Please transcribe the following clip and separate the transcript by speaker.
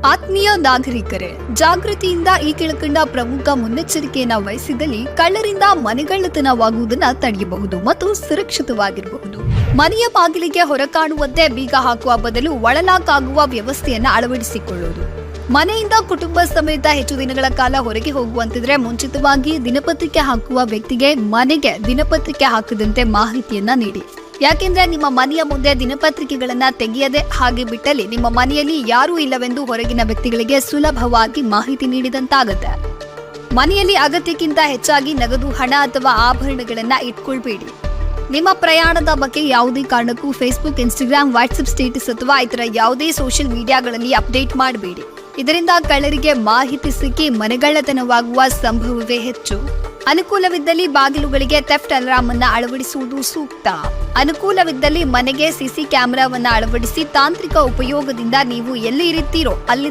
Speaker 1: ಆತ್ಮೀಯ ನಾಗರಿಕರೇ, ಜಾಗೃತಿಯಿಂದ ಈ ಕೆಳಕಂಡ ಪ್ರಮುಖ ಮುನ್ನೆಚ್ಚರಿಕೆಯನ್ನ ವಹಿಸಿದಲ್ಲಿ ಕಳ್ಳರಿಂದ ಮನೆಗಳ್ಳತನವಾಗುವುದನ್ನು ತಡೆಯಬಹುದು ಮತ್ತು ಸುರಕ್ಷಿತವಾಗಿರಬಹುದು. ಮನೆಯ ಬಾಗಿಲಿಗೆ ಹೊರಕಾಣುವಂತೆ ಬೀಗ ಹಾಕುವ ಬದಲು ಒಳಲಾಕ್ ಆಗುವ ವ್ಯವಸ್ಥೆಯನ್ನ ಅಳವಡಿಸಿಕೊಳ್ಳುವುದು. ಮನೆಯಿಂದ ಕುಟುಂಬ ಸಮೇತ ಹೆಚ್ಚು ದಿನಗಳ ಕಾಲ ಹೊರಗೆ ಹೋಗುವಂತಿದ್ರೆ ಮುಂಚಿತವಾಗಿ ದಿನಪತ್ರಿಕೆ ಹಾಕುವ ವ್ಯಕ್ತಿಗೆ ಮನೆಗೆ ದಿನಪತ್ರಿಕೆ ಹಾಕದಂತೆ ಮಾಹಿತಿಯನ್ನ ನೀಡಿ. ಯಾಕೆಂದ್ರೆ ನಿಮ್ಮ ಮನೆಯ ಮುಂದೆ ದಿನಪತ್ರಿಕೆಗಳನ್ನ ತೆಗೆಯದೆ ಹಾಗೆ ಬಿಟ್ಟಲ್ಲಿ ನಿಮ್ಮ ಮನೆಯಲ್ಲಿ ಯಾರೂ ಇಲ್ಲವೆಂದು ಹೊರಗಿನ ವ್ಯಕ್ತಿಗಳಿಗೆ ಸುಲಭವಾಗಿ ಮಾಹಿತಿ ನೀಡಿದಂತಾಗುತ್ತೆ. ಮನೆಯಲ್ಲಿ ಅಗತ್ಯಕ್ಕಿಂತ ಹೆಚ್ಚಾಗಿ ನಗದು, ಹಣ ಅಥವಾ ಆಭರಣಗಳನ್ನ ಇಟ್ಕೊಳ್ಬೇಡಿ. ನಿಮ್ಮ ಪ್ರಯಾಣದ ಬಗ್ಗೆ ಯಾವುದೇ ಕಾರಣಕ್ಕೂ ಫೇಸ್ಬುಕ್, ಇನ್ಸ್ಟಾಗ್ರಾಮ್, ವಾಟ್ಸ್ಆಪ್ ಸ್ಟೇಟಸ್ ಅಥವಾ ಇತರ ಯಾವುದೇ ಸೋಷಿಯಲ್ ಮೀಡಿಯಾಗಳಲ್ಲಿ ಅಪ್ಡೇಟ್ ಮಾಡಬೇಡಿ. ಇದರಿಂದ ಕಳ್ಳರಿಗೆ ಮಾಹಿತಿ ಸಿಕ್ಕಿ ಮನೆಗಳ್ಳತನವಾಗುವ ಸಂಭವವೇ ಹೆಚ್ಚು. ಅನುಕೂಲವಿದ್ದಲ್ಲಿ ಬಾಗಿಲುಗಳಿಗೆ ಥೆಫ್ಟ್ ಅಲಾರ್ಮ್ ಅನ್ನು ಅಳವಡಿಸುವುದು ಸೂಕ್ತ. ಅನುಕೂಲವಿದ್ದಲ್ಲಿ ಮನೆಗೆ ಸಿಸಿ ಕ್ಯಾಮೆರಾವನ್ನು ಅಳವಡಿಸಿ ತಾಂತ್ರಿಕ ಉಪಯೋಗದಿಂದ ನೀವು ಎಲ್ಲಿ ಇರುತ್ತೀರೋ ಅಲ್ಲಿ